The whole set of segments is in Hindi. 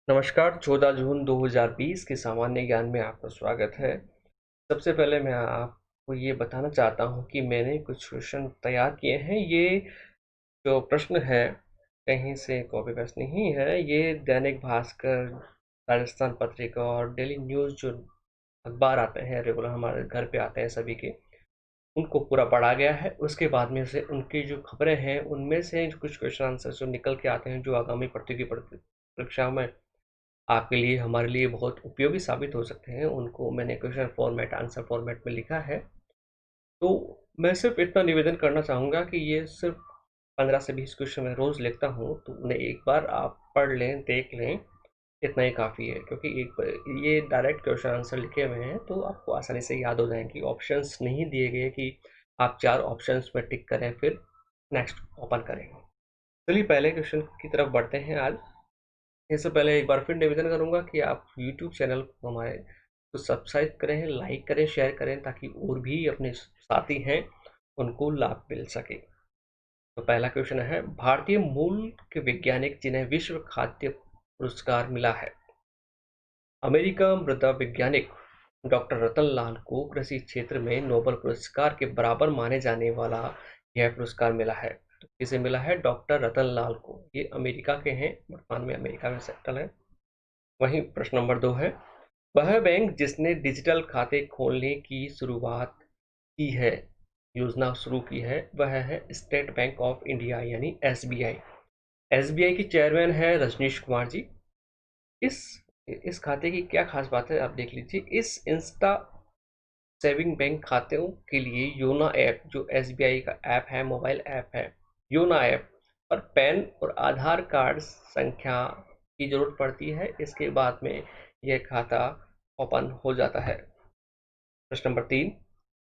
नमस्कार, 14 जून 2020 के सामान्य ज्ञान में आपका स्वागत है। सबसे पहले मैं आपको ये बताना चाहता हूँ कि मैंने कुछ क्वेश्चन तैयार किए हैं। ये जो प्रश्न है, कहीं से कॉपी पेस्ट नहीं है। ये दैनिक भास्कर, राजस्थान पत्रिका और डेली न्यूज़ जो अखबार आते हैं, रेगुलर हमारे घर पे आते हैं सभी के, उनको पूरा पढ़ा गया है। उसके बाद में से उनकी जो खबरें हैं, उनमें से कुछ क्वेश्चन आंसर जो निकल के आते हैं, जो आगामी प्रतियोगी परीक्षाओं में आपके लिए हमारे लिए बहुत उपयोगी साबित हो सकते हैं, उनको मैंने क्वेश्चन फॉर्मेट आंसर फॉर्मेट में लिखा है। तो मैं सिर्फ इतना निवेदन करना चाहूँगा कि ये सिर्फ 15 से 20 क्वेश्चन मैं रोज़ लिखता हूँ, तो उन्हें एक बार आप पढ़ लें, देख लें, इतना ही काफ़ी है। क्योंकि ये डायरेक्ट क्वेश्चन आंसर लिखे हुए हैं, तो आपको आसानी से याद हो जाएंगे। ऑप्शंस नहीं दिए गए कि आप 4 ऑप्शंस में टिक करें फिर नेक्स्ट ओपन करें। चलिए पहले क्वेश्चन की तरफ बढ़ते हैं आज। इससे पहले एक बार फिर निवेदन करूंगा कि आप यूट्यूब चैनल को हमारे को सब्सक्राइब करें, लाइक करें, शेयर करें, ताकि और भी अपने साथी हैं उनको लाभ मिल सके। तो पहला क्वेश्चन है, भारतीय मूल के वैज्ञानिक जिन्हें विश्व खाद्य पुरस्कार मिला है। अमेरिका मृदा वैज्ञानिक डॉक्टर रतन लाल को कृषि क्षेत्र में नोबेल पुरस्कार के बराबर माने जाने वाला यह पुरस्कार मिला है। तो किसे मिला है? डॉक्टर रतन लाल को। ये अमेरिका के हैं, वर्तमान में अमेरिका में सेटल है। वहीं प्रश्न नंबर 2 है, वह बैंक जिसने डिजिटल खाते खोलने की शुरुआत की है, योजना शुरू की है, वह है स्टेट बैंक ऑफ इंडिया यानी एसबीआई। एसबीआई की चेयरमैन है रजनीश कुमार जी। इस इस खाते की क्या खास बात है, आप देख लीजिए। इस इंस्टा सेविंग बैंक खातों के लिए योनो ऐप, जो एसबीआई का ऐप है, मोबाइल ऐप है, योनो ऐप पर पैन और आधार कार्ड संख्या की जरूरत पड़ती है। इसके बाद में यह खाता ओपन हो जाता है। प्रश्न नंबर 3,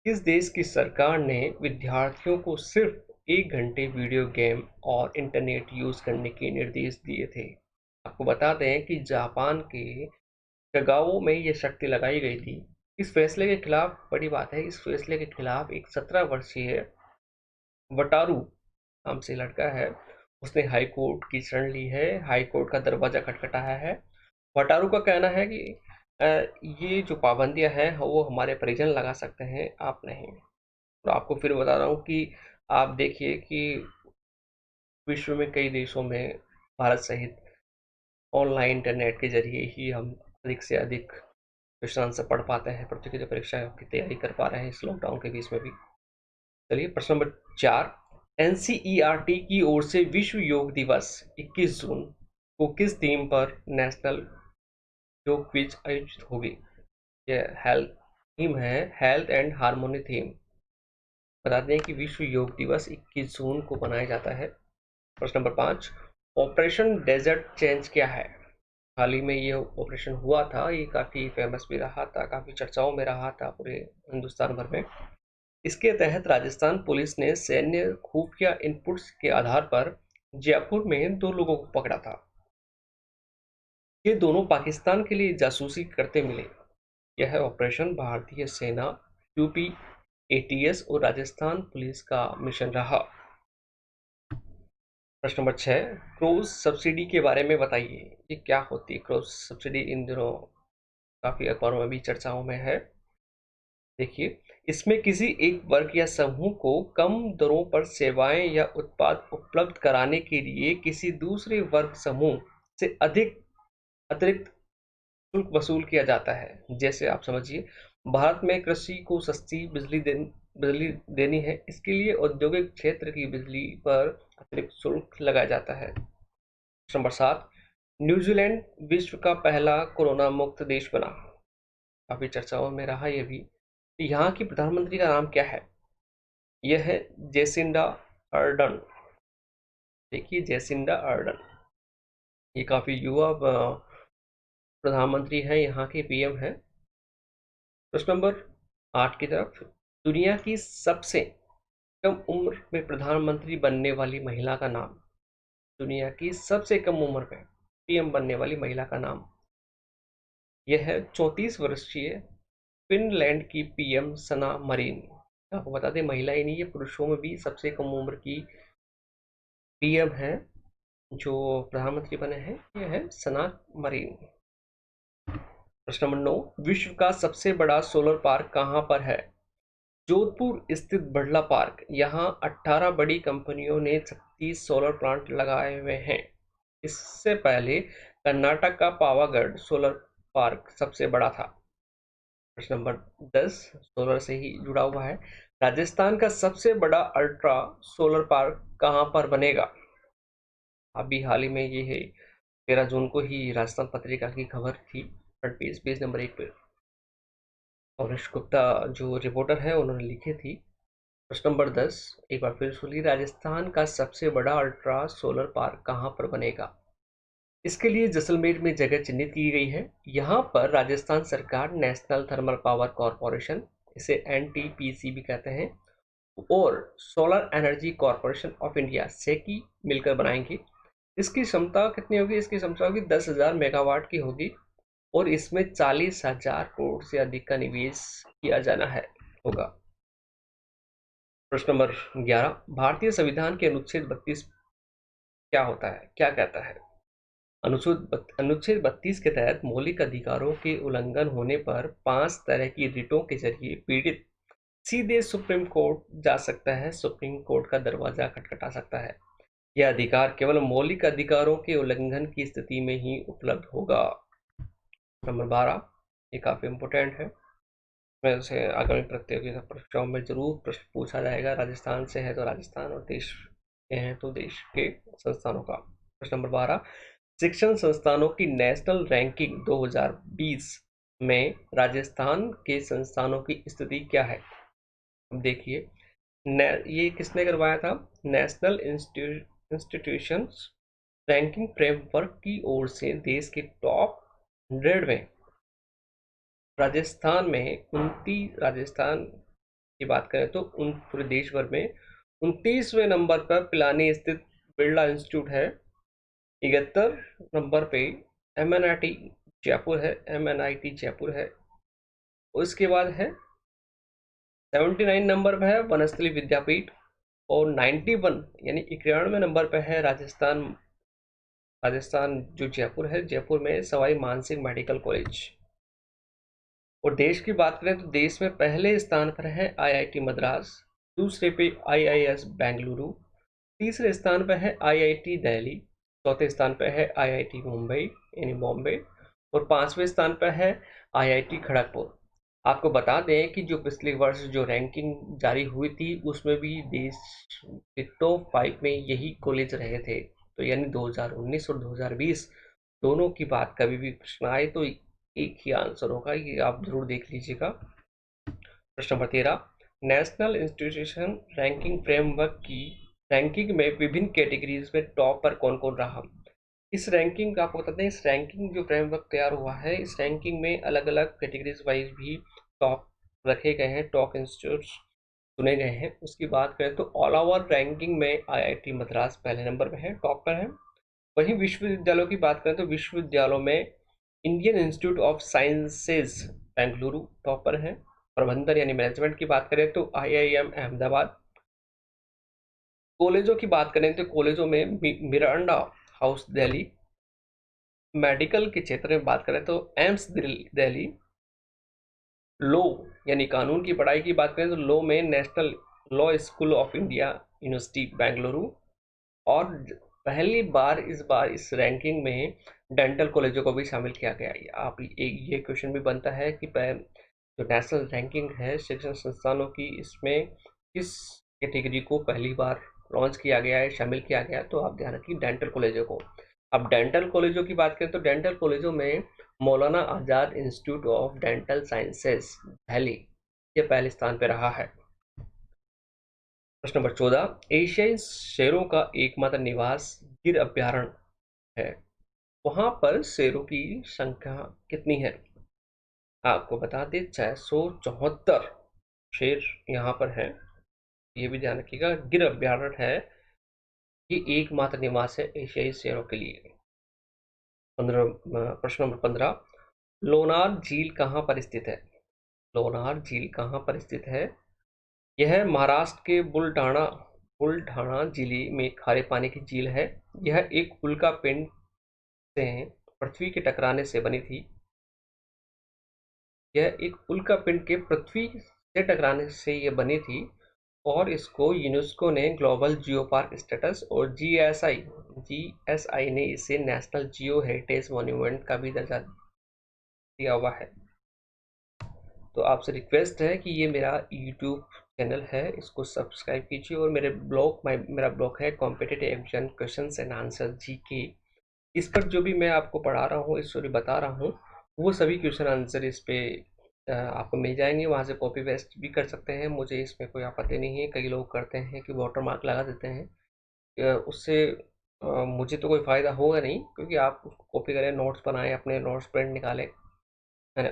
किस देश की सरकार ने विद्यार्थियों को सिर्फ 1 घंटे वीडियो गेम और इंटरनेट यूज करने के निर्देश दिए थे? आपको बता दें कि जापान के जगाओ में ये शक्ति लगाई गई थी। इस फैसले के खिलाफ, बड़ी बात है, इस फैसले के खिलाफ एक 17 वर्षीय वटारू नाम से लड़का है, उसने हाई कोर्ट की शरण ली है। हाई कोर्ट का दरवाजा खटखटाया है। वटारू का कहना है कि ये जो पाबंदियां हैं वो हमारे परिजन लगा सकते हैं, आप नहीं। तो आपको फिर बता रहा हूँ कि आप देखिए कि विश्व में कई देशों में, भारत सहित, ऑनलाइन इंटरनेट के जरिए ही हम अधिक से अधिक क्वेश्चन आंसर पढ़ पाते हैं, प्रतियोगिता परीक्षा की तैयारी कर पा रहे हैं इस लॉकडाउन के बीच में भी। चलिए प्रश्न नंबर 4, एनसीईआरटी की ओर से विश्व योग दिवस 21 जून को किस थीम पर नेशनल योग क्विज आयोजित होगी? यह हेल्थ थीम है, हेल्थ एंड हार्मोनी थीम। बता दें कि विश्व योग दिवस 21 जून को मनाया जाता है। प्रश्न नंबर 5, ऑपरेशन डेजर्ट चेंज क्या है? हाल ही में ये ऑपरेशन हुआ था, ये काफ़ी फेमस भी रहा था, काफ़ी चर्चाओं में रहा था पूरे हिंदुस्तान भर में। इसके तहत राजस्थान पुलिस ने सैन्य खुफिया इनपुट्स के आधार पर जयपुर में 2 लोगों को पकड़ा था। ये दोनों पाकिस्तान के लिए जासूसी करते मिले। यह ऑपरेशन भारतीय सेना, यूपी एटीएस और राजस्थान पुलिस का मिशन रहा। प्रश्न नंबर 6, क्रॉस सब्सिडी के बारे में बताइए। ये क्या होती है क्रॉस सब्सिडी? इन दिनों काफ़ी अखबारों में भी चर्चाओं में है। देखिए, इसमें किसी एक वर्ग या समूह को कम दरों पर सेवाएं या उत्पाद उपलब्ध कराने के लिए किसी दूसरे वर्ग समूह से अधिक अतिरिक्त शुल्क वसूल किया जाता है। जैसे आप समझिए, भारत में कृषि को सस्ती बिजली देनी है, इसके लिए औद्योगिक क्षेत्र की बिजली पर अतिरिक्त शुल्क लगाया जाता है। नंबर 7, न्यूजीलैंड विश्व का पहला कोरोना मुक्त देश बना। काफी चर्चाओं में रहा ये भी। यहाँ की प्रधानमंत्री का नाम क्या है? यह है जेसिंडा अर्डन। देखिए, जेसिंडा अर्डन, ये काफी युवा प्रधानमंत्री है, यहाँ के पीएम है। प्रश्न नंबर 8 की तरफ, दुनिया की सबसे कम उम्र में प्रधानमंत्री बनने वाली महिला का नाम। दुनिया की सबसे कम उम्र में पीएम बनने वाली महिला का नाम, यह है 34 वर्षीय फिनलैंड की पीएम सना मरीन। आपको बता दें, महिला ही नहीं, ये पुरुषों में भी सबसे कम उम्र की पीएम है। जो प्रधानमंत्री बने हैं ये है सनात मरीन। प्रश्न नंबर 9, विश्व का सबसे बड़ा सोलर पार्क कहाँ पर है? जोधपुर स्थित बिड़ला पार्क। यहाँ 18 बड़ी कंपनियों ने 36 सोलर प्लांट लगाए हुए हैं। इससे पहले कर्नाटक का पावागढ़ सोलर पार्क सबसे बड़ा था। प्रश्न नंबर 10 सोलर से ही जुड़ा हुआ है। राजस्थान का सबसे बड़ा अल्ट्रा सोलर पार्क कहाँ पर बनेगा? अभी हाल ही में ये है 13 जून को ही राजस्थान पत्रिका की खबर थी, फ्रंट पेज नंबर 1 पे। पौरेश गुप्ता जो रिपोर्टर है उन्होंने लिखी थी। प्रश्न नंबर 10 एक बार फिर सुनिए, राजस्थान का सबसे बड़ा अल्ट्रा सोलर पार्क कहाँ पर बनेगा? इसके लिए जैसलमेर में जगह चिन्हित की गई है। यहाँ पर राजस्थान सरकार, नेशनल थर्मल पावर कॉरपोरेशन, इसे एनटीपीसी भी कहते हैं, और Solar Energy Corporation of India SECI मिलकर बनाएंगे। इसकी क्षमता कितनी होगी? इसकी क्षमता होगी 10,000 मेगावाट की होगी और इसमें 40,000 करोड़ से अधिक का निवेश किया जाना है होगा। प्रश्न नंबर 11, भारतीय संविधान के अनुच्छेद 32 क्या होता है, क्या कहता है? अनुच्छेद 32 के तहत मौलिक अधिकारों के उल्लंघन होने पर 5 तरह की रिटों के जरिए पीड़ित सीधे सुप्रीम कोर्ट जा सकता है, सुप्रीम कोर्ट का दरवाजा खटखटा सकता है। यह अधिकार केवल मौलिक अधिकारों के उल्लंघन की स्थिति में ही उपलब्ध होगा। नंबर 12, ये काफी इंपोर्टेंट है, में से आगामी प्रतियोगिता परीक्षाओं में जरूर प्रश्न पूछा जाएगा। राजस्थान से है तो राजस्थान, और देश के हैं तो देश के संस्थानों का। प्रश्न नंबर 12, शिक्षण संस्थानों की नेशनल रैंकिंग 2020 में राजस्थान के संस्थानों की स्थिति क्या है? अब देखिए, ये किसने करवाया था? नेशनल इंस्टीट्यूशंस रैंकिंग फ्रेमवर्क की ओर से देश के टॉप 100 में राजस्थान में 29, की बात करें तो उन पूरे देश भर में 29वें नंबर पर पिलानी स्थित बिरला इंस्टीट्यूट है। 71 नंबर पे एमएनआईटी जयपुर है, एमएनआईटी जयपुर है। उसके बाद है 79 नंबर पर है वनस्थली विद्यापीठ, और 91 यानी 91वें नंबर पर है राजस्थान जो जयपुर है, जयपुर में सवाई मानसिंह मेडिकल कॉलेज। और देश की बात करें तो देश में पहले स्थान पर है आईआईटी मद्रास, दूसरे पे आईआईएस बेंगलुरु, तीसरे स्थान पर है आईआईटी दिल्ली, चौथे स्थान पर है आईआईटी मुंबई यानी बॉम्बे, और 5वें स्थान पर है आईआईटी खड़गपुर। आपको बता दें कि जो पिछले वर्ष जो रैंकिंग जारी हुई थी उसमें भी देश के टॉप 5 में यही कॉलेज रहे थे। तो यानी 2019 और 2020 दोनों की बात कभी भी प्रश्न आए तो एक ही आंसर होगा, ये आप जरूर देख लीजिएगा। प्रश्न number 13, national institution ranking framework की रैंकिंग में विभिन्न कैटेगरीज में टॉप पर कौन कौन रहा? इस रैंकिंग का आपको बताते हैं, इस रैंकिंग जो फ्रेमवर्क तैयार हुआ है, इस रैंकिंग में अलग अलग कैटेगरीज वाइज भी टॉप रखे गए हैं, टॉप इंस्टीट्यूट्स चुने गए हैं। उसकी बात करें तो ऑल ओवर रैंकिंग में आईआईटी मद्रास पहले नंबर पर है, टॉप पर है। वहीं विश्वविद्यालयों की बात करें तो विश्वविद्यालयों में Indian institute of sciences Bengaluru top पर है। प्रबंधन यानी मैनेजमेंट की बात करें तो आईआईएम अहमदाबाद। कॉलेजों की बात करें तो कॉलेजों में मिरांडा हाउस दिल्ली। मेडिकल के क्षेत्र में बात करें तो एम्स दिल्ली। लॉ यानी कानून की पढ़ाई की बात करें तो लॉ में national law school of India university Bengaluru. और पहली बार इस रैंकिंग में डेंटल कॉलेजों को भी शामिल किया गया है। आप ये क्वेश्चन भी बनता है कि जो नेशनल रैंकिंग है शिक्षण संस्थानों की, इसमें किस कैटेगरी को पहली बार लॉन्च किया गया है, शामिल किया गया है? तो आप ध्यान रखिए डेंटल कॉलेजों को। अब डेंटल कॉलेजों की बात करें तो डेंटल कॉलेजों में Maulana Azad Institute of Dental Sciences Delhi ये पहले स्थान पर रहा है। प्रश्न नंबर 14, एशियाई शेरों का एकमात्र निवास गिर अभयारण्य है, वहां पर शेरों की संख्या कितनी है? आपको बता दें 674 शेर यहाँ पर है, ये भी ध्यान रखिएगा। गिर अभयारण्य है, ये एकमात्र निवास है एशियाई शेरों के लिए। 15 प्रश्न नंबर 15, लोनार झील कहाँ पर स्थित है? लोनार झील कहाँ पर स्थित है? यह महाराष्ट्र के बुलढाना बुलढाना जिले में खारे पानी की झील है। यह एक उल्का पिंड से पृथ्वी के टकराने से बनी थी। यह एक उल्का पिंड के पृथ्वी से टकराने से ये बनी थी और इसको यूनेस्को ने ग्लोबल जियो पार्क स्टेटस और जीएसआई ने इसे नेशनल जियो हेरिटेज मॉन्यूमेंट का भी दर्जा दिया हुआ है। तो आपसे रिक्वेस्ट है कि ये मेरा यूट्यूब चैनल है, इसको सब्सक्राइब कीजिए और मेरा ब्लॉग है competitive exam questions and answer GK. इस पर जो भी मैं आपको पढ़ा रहा हूँ, इस स्टोरी बता रहा हूँ, वो सभी क्वेश्चन आंसर इस पे आपको मिल जाएंगे। वहाँ से कॉपी पेस्ट भी कर सकते हैं, मुझे इसमें कोई आपत्ति नहीं है। कई लोग करते हैं कि वाटर मार्क लगा देते हैं, उससे मुझे तो कोई फ़ायदा होगा नहीं, क्योंकि आप उसको कॉपी करें, नोट्स बनाएं, अपने नोट्स प्रिंट निकालें, है ना।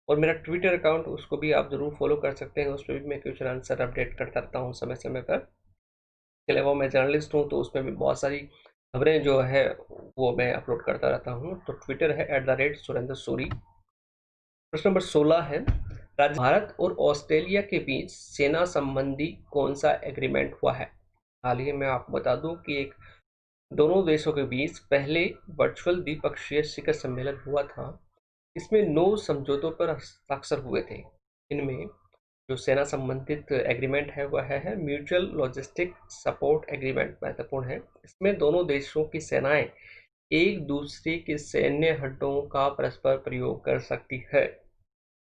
और मेरा ट्विटर अकाउंट, उसको भी आप ज़रूर फॉलो कर सकते हैं, उस पर भी मैं क्वेश्चन आंसर अपडेट करता रहता हूँ समय समय पर। इसके अलावा मैं जर्नलिस्ट हूँ, तो उसमें भी बहुत सारी खबरें जो है वो मैं अपलोड करता रहता हूँ। तो ट्विटर है @सुरेंद्र सूरी। प्रश्न नंबर 16 है, राज्य भारत और ऑस्ट्रेलिया के बीच सेना संबंधी कौन सा एग्रीमेंट हुआ है? हाल ही में आपको बता दूं कि एक दोनों देशों के बीच पहले वर्चुअल द्विपक्षीय शिखर सम्मेलन हुआ था। इसमें 9 समझौतों पर हस्ताक्षर हुए थे। इनमें जो सेना संबंधित एग्रीमेंट है वह है म्यूचुअल लॉजिस्टिक सपोर्ट एग्रीमेंट, महत्वपूर्ण है। इसमें दोनों देशों की सेनाएं एक दूसरे के सैन्य हड्डों का परस्पर प्रयोग कर सकती है।